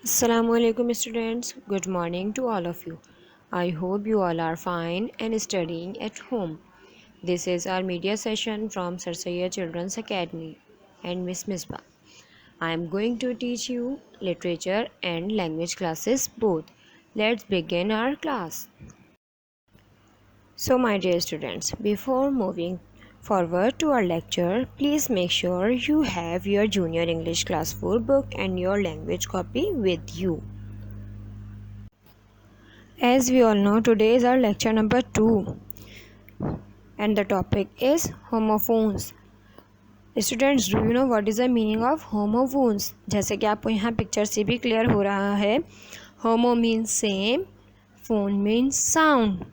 Assalamualaikum students. Good morning to all of you. I hope you all are fine and studying at home. This is our media session from Sarsaya Children's Academy and Miss Misbah. I am going to teach you literature and language classes both. Let's begin our class. So my dear students, before moving forward to our lecture, please make sure you have your junior English class 4 book and your language copy with you. As we all know, today is our lecture number 2 and the topic is homophones. Students, do you know what is the meaning of homophones? जैसे कि आपको यहाँ picture से भी clear हो रहा है, homo means same, phone means sound.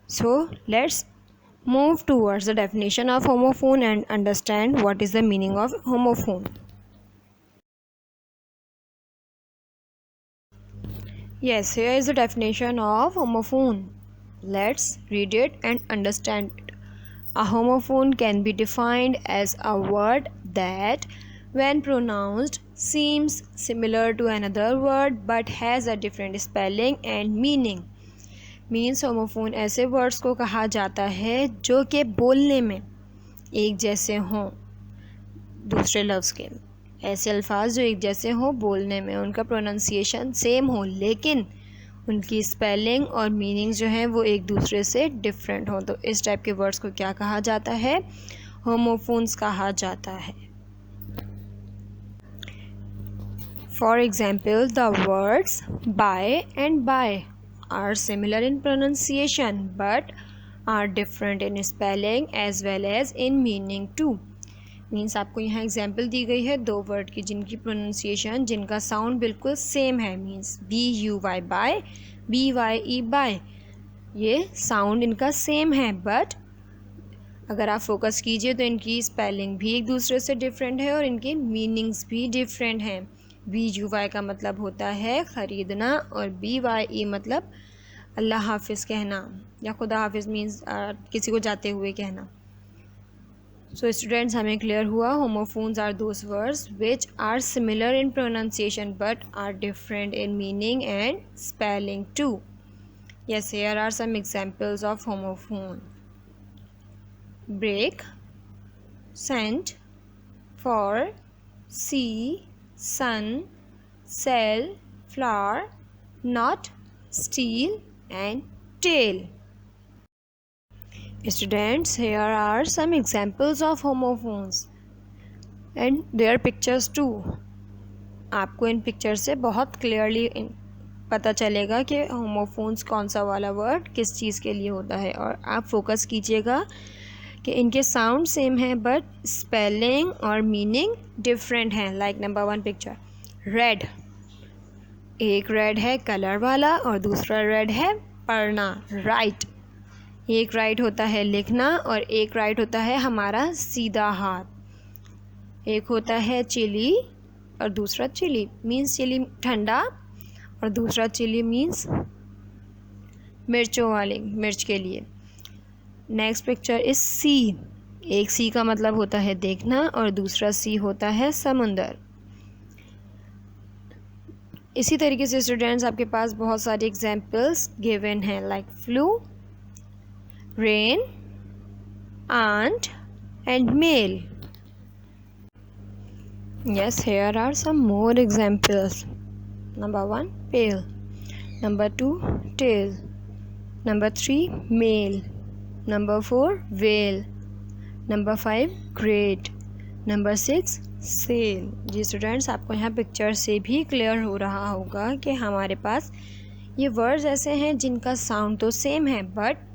So let's move towards the definition of homophone and understand what is the meaning of homophone. Yes, here is the definition of homophone. Let's read it and understand it. A homophone can be defined as a word that, when pronounced, seems similar to another word but has a different spelling and meaning. Means homophone ऐसे words को कहा जाता है जो कि बोलने में एक जैसे हों दूसरे लफ्ज़ के, ऐसे अल्फाज जो एक जैसे हों बोलने में, उनका प्रोनाउंसिएशन सेम हो लेकिन उनकी स्पेलिंग और मीनिंग जो है वो एक दूसरे से डिफरेंट हो, तो इस टाइप के वर्ड्स को क्या कहा जाता है? होमोफोन्स कहा जाता है. For example, the words buy and bye are similar in pronunciation but are different in spelling as well as in meaning too. Means आपको यहाँ एग्जाम्पल दी गई है दो वर्ड की जिनकी प्रोनाउंसिएशन, जिनका साउंड बिल्कुल सेम है. Means BUY buy, BYE bye, ये साउंड इनका सेम है बट अगर आप फोकस कीजिए तो इनकी स्पेलिंग भी एक दूसरे से डिफरेंट है और इनके मीनिंग्स भी डिफरेंट हैं. BUY का मतलब होता है ख़रीदना और BYE मतलब अल्लाह हाफिज़ कहना या खुदा हाफिज़ मीन्स किसी को जाते हुए कहना. So students, हमें क्लियर हुआ homophones are those words which are similar in pronunciation but are different in meaning and spelling too. Yes, here are some examples of homophone. Break, send, for, see, sun, sell, flower, not, steal and tail. Students, here are some examples of homophones and their pictures too. आपको इन picture से बहुत clearly पता चलेगा कि homophones कौन सा वाला word किस चीज़ के लिए होता है, और आप फोकस कीजिएगा कि इनके साउंड सेम है बट स्पेलिंग और मीनिंग डिफरेंट हैं. Like number 1 picture, red. एक रेड है कलर वाला और दूसरा रेड है पढ़ना, राइट. एक राइट होता है लिखना और एक राइट होता है हमारा सीधा हाथ. एक होता है चिली और दूसरा चिली मीन्स चिली ठंडा और दूसरा चिली मीन्स मिर्चों वाली मिर्च के लिए. Next picture is sea. एक सी का मतलब होता है देखना और दूसरा सी होता है समुंदर. इसी तरीके से स्टूडेंट्स आपके पास बहुत सारे एग्जाम्पल्स गिवन हैं like flu, rain, aunt and mail. Yes, here are some more examples. Number 1 pail, number 2 tail, number 3 male, number 4 whale, number 5 great, number 6 sail. Ji students, आपको यहाँ पिक्चर से भी क्लियर हो रहा होगा कि हमारे पास ये वर्ड्स ऐसे हैं जिनका साउंड तो सेम है बट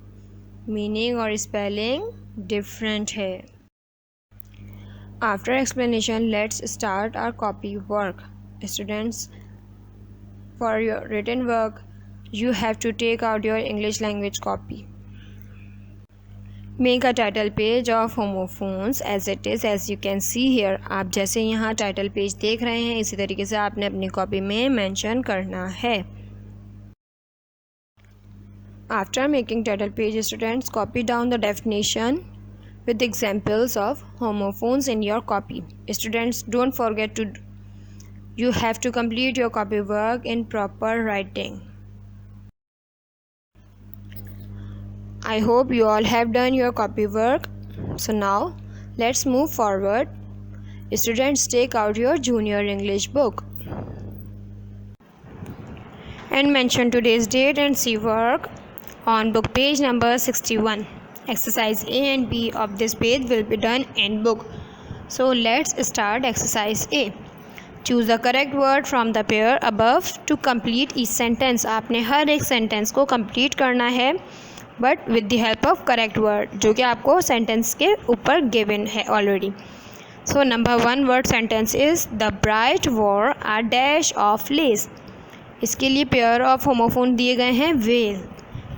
मीनिंग और स्पेलिंग डिफरेंट है. After explanation let's start our copy work. Students, for your written work you have to take out your English language copy. Make a title page of homophones as it is as you can see here. आप जैसे यहाँ title page देख रहे हैं इसी तरीके से आपने अपनी कॉपी में मेंशन करना है. After making title page, students copy down the definition with examples of homophones in your copy. Students, don't forget to You have to complete your copy work in proper writing. I hope you all have done your copy work. So now let's move forward. Students, take out your junior English book and mention today's date and see work on book page number 61. Exercise A and B of this page will be done in book. So let's start exercise A. Choose the correct word from the pair above to complete each sentence. आपने हर एक sentence को complete करना है but with the help of correct word, जो कि आपको sentence के ऊपर given है already. So number 1 word sentence is the bride wore a dash of lace. इसके लिए पेयर ऑफ होमोफोन दिए गए हैं वेल,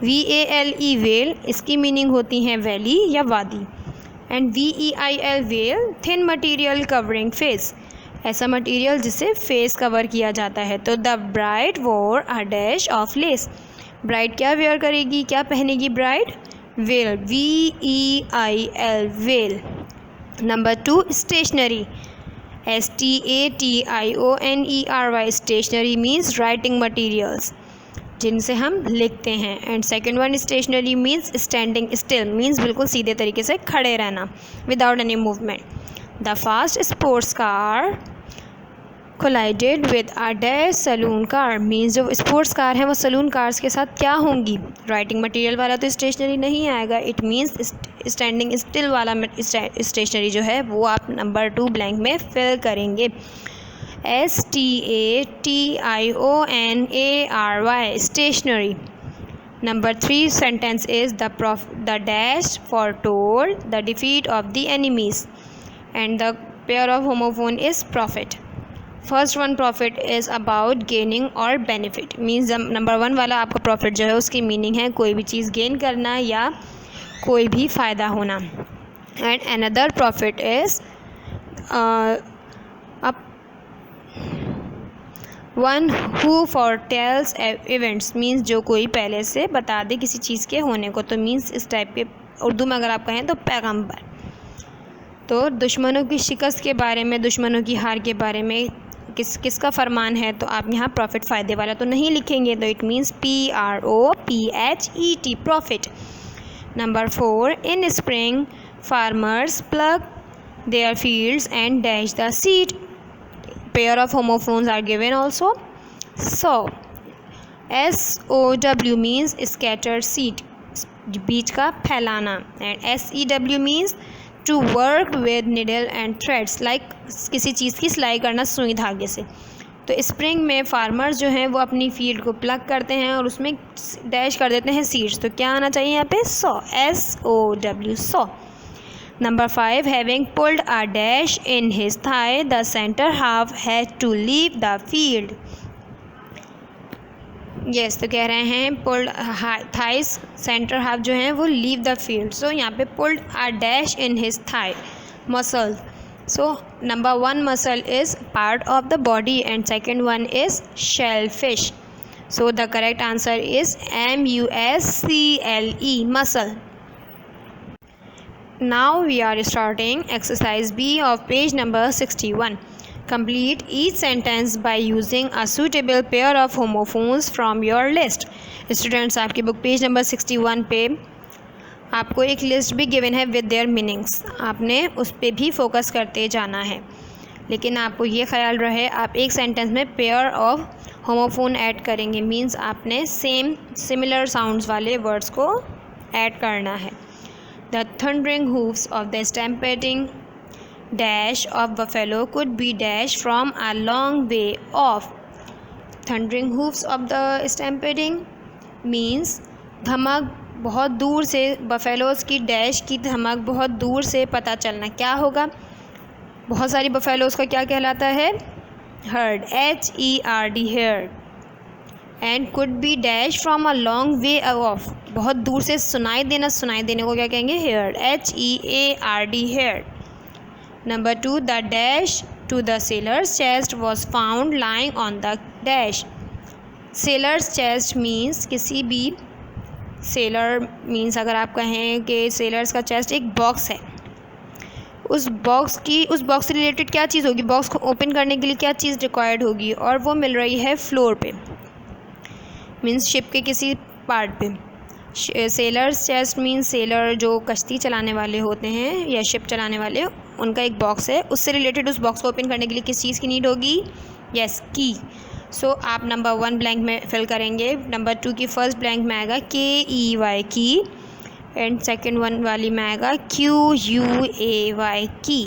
VALE वेल, इसकी मीनिंग होती है वैली या वादी, and VEIL veil, thin material covering face, ऐसा मटेरियल जिससे फेस कवर किया जाता है. तो the bride wore a dash of lace. Bride क्या वेयर करेगी, क्या पहनेगी bride? Veil, VEIL veil. Number 2 stationery, STATIONERY. Stationery means writing materials, जिनसे हम लिखते हैं. And second one stationery means standing still, means बिल्कुल सीधे तरीके से खड़े रहना without any movement. The fast sports car collided with a dash saloon car. Means जो स्पोर्ट्स कार हैं वो सलून कार्स के साथ क्या होंगी? राइटिंग मटेरियल वाला तो स्टेशनरी नहीं आएगा. इट मीन्स स्टैंडिंग स्टिल वाला स्टेशनरी जो है वो आप नंबर 2 ब्लैंक में फिल करेंगे. STATIONARY stationary. Number 3 sentence is the dash foretold the defeat of the enemies, and the pair of homophone is profit. First one profit is about gaining or benefit, means number 1 वाला आपका profit जो है उसकी meaning है कोई भी चीज़ gain करना या कोई भी फ़ायदा होना. And another profit is one who foretells events, means जो कोई पहले से बता दे किसी चीज़ के होने को. तो मीन्स इस टाइप के उर्दू में अगर आप कहें तो पैगंबर. तो दुश्मनों की शिकस्त के बारे में, दुश्मनों की हार के बारे में किसका फरमान है, तो आप यहाँ प्रॉफिट फ़ायदे वाला तो नहीं लिखेंगे. तो it means PROFIT profit. Number 4 in spring farmers plug there fields and dash the seed. pair of homophones are given also. So SOW means scattered seed, बीज का फैलाना, and SEW means to work with needle and threads, like किसी चीज़ की सिलाई करना सुई धागे से. तो स्प्रिंग में फार्मर्स जो हैं वो अपनी फील्ड को प्लग करते हैं और उसमें डैश कर देते हैं सीड्स. तो क्या आना चाहिए यहाँ पे? SOW so. Number 5 having pulled a dash in his thigh, the center half had to leave the field. Yes, तो कह रहे हैं pulled thighs center half जो हैं वो leave the field. So यहाँ पे pulled a dash in his thigh muscle. So number 1 muscle is part of the body and second one is shellfish. So the correct answer is MUSCLE muscle. Now we are starting exercise B of page number 61. Complete each sentence by using a suitable pair of homophones from your list. Students, आपकी book page number 61 पे आपको एक list भी given है with their meanings. आपने उस पर भी फोकस करते जाना है, लेकिन आपको ये ख्याल रहे आप एक सेंटेंस में पेयर ऑफ होमोफोन ऐड करेंगे. मीन्स आपने सिमिलर साउंड्स वाले वर्ड्स को ऐड करना है. The thundering hoofs of the stampeding dash of buffalo could be dashed from a long way off. Thundering hoofs of the stampeding means धमक बहुत दूर से, बफेलोज़ की डैश की धमक बहुत दूर से पता चलना. क्या होगा? बहुत सारी बफेलोज़ का क्या कहलाता है? Heard, HERD heard. And could be dash from a long way of, बहुत दूर से सुनाई देना, सुनाई देने को क्या कहेंगे? Heard, HEARD heard. Number 2 the dash to the sailor's chest was found lying on the dash. Sailor's chest means किसी भी सेलर मीन्स अगर आप कहें कि सेलर्स का चेस्ट एक बॉक्स है, उस बॉक्स से रिलेटेड क्या चीज़ होगी, बॉक्स को ओपन करने के लिए क्या चीज़ रिक्वायर्ड होगी, और वो मिल रही है फ्लोर पे, मीन्स शिप के किसी पार्ट पे। सेलर्स चेस्ट मीन्स सेलर जो कश्ती चलाने वाले होते हैं या शिप चलाने वाले, उनका एक बॉक्स है, उससे रिलेटेड उस बॉक्स को ओपन करने के लिए किस चीज़ की नीड होगी, यस की। सो आप नंबर 1 ब्लैंक में फिल करेंगे, नंबर 2 की फर्स्ट ब्लैंक में आएगा KEY की, एंड सेकेंड वन वाली में आएगा QUAY की।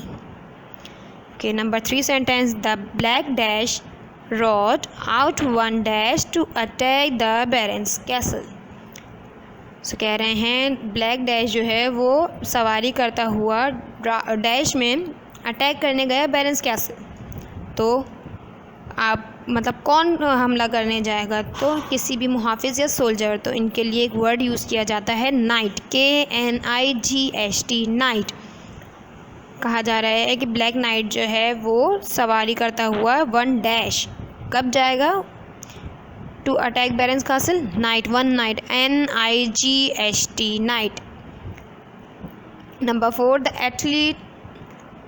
Okay, number 3 sentence, the black dash rode out one dash to attack the Baron's castle। सो कह रहे हैं ब्लैक डैश जो है वो सवारी करता हुआ डैश में अटैक करने गया बैरन्स कैसल। तो आप मतलब कौन हमला करने जाएगा, तो किसी भी मुहाफिज या सोल्जर। तो इनके लिए एक वर्ड यूज़ किया जाता है नाइट, KNIGHT, नाइट। कहा जा रहा है कि ब्लैक नाइट जो है वो सवारी करता हुआ वन डैश कब जाएगा, to attack baron's castle, night, one night, NIGHT, night. Number 4, the athlete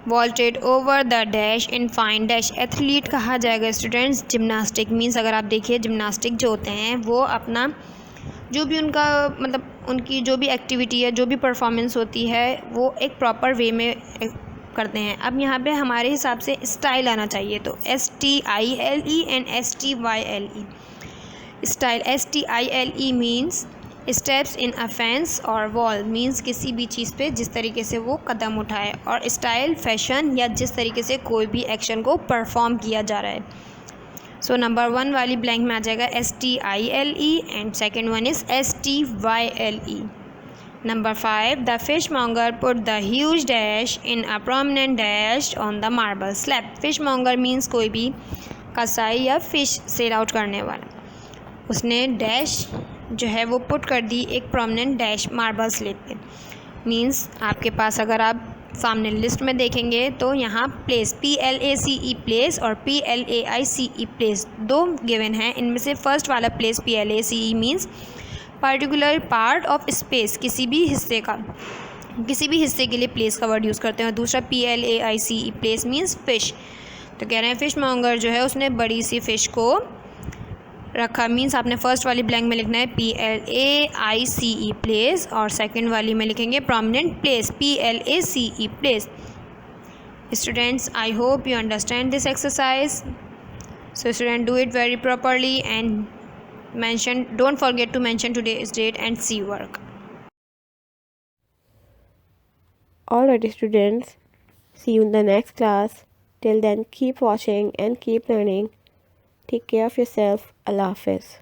vaulted over the dash in fine dash. Athlete कहा जाएगा स्टूडेंट्स जिम्नास्टिक, मीन्स अगर आप देखिए जिम्नास्टिक जो होते हैं वो अपना जो भी उनका मतलब उनकी जो भी एक्टिविटी है, जो भी परफॉर्मेंस होती है, वो एक प्रॉपर वे में करते हैं। अब यहाँ पे हमारे हिसाब से स्टाइल आना चाहिए, तो STILE and STYLE। Style, STILE means steps in a fence और वॉल, मीन्स किसी भी चीज़ पे जिस तरीके से वो कदम उठाए, और स्टाइल फैशन या जिस तरीके से कोई भी एक्शन को परफॉर्म किया जा रहा है। सो नंबर 1 वाली ब्लैंक में आ जाएगा STILE and second one is STYLE। Number 5, the fish monger put the huge dash in a prominent dash on the marble slab. Fish monger means कोई भी कसाई या फिश सेल आउट करने वाला, उसने डैश जो है वो पुट कर दी एक प्रोमिनेंट डैश मार्बल स्लैब पे। मीन्स आपके पास अगर आप सामने लिस्ट में देखेंगे तो यहाँ प्लेस, PLACE प्लेस और PLAICE प्लेस दो गिवन हैं। इनमें से फर्स्ट वाला place PLACE means particular part of space, किसी भी हिस्से के लिए प्लेस का वर्ड यूज़ करते हैं, और दूसरा PLAICE प्लेस मीन्स फ़िश। तो कह रहे हैं फिश मॉन्गर जो है उसने बड़ी सी फ़िश को रखा, मीन्स आपने फर्स्ट वाली ब्लैंक में लिखना है PLAICE प्लेस, और सेकंड वाली में लिखेंगे prominent place PLACE place. Students, I hope you understand this exercise. So student, do it very properly and don't forget to mention today's date and see work. Alright students, see you in the next class. Till then, keep watching and keep learning. Take care of yourself. Allah Hafiz.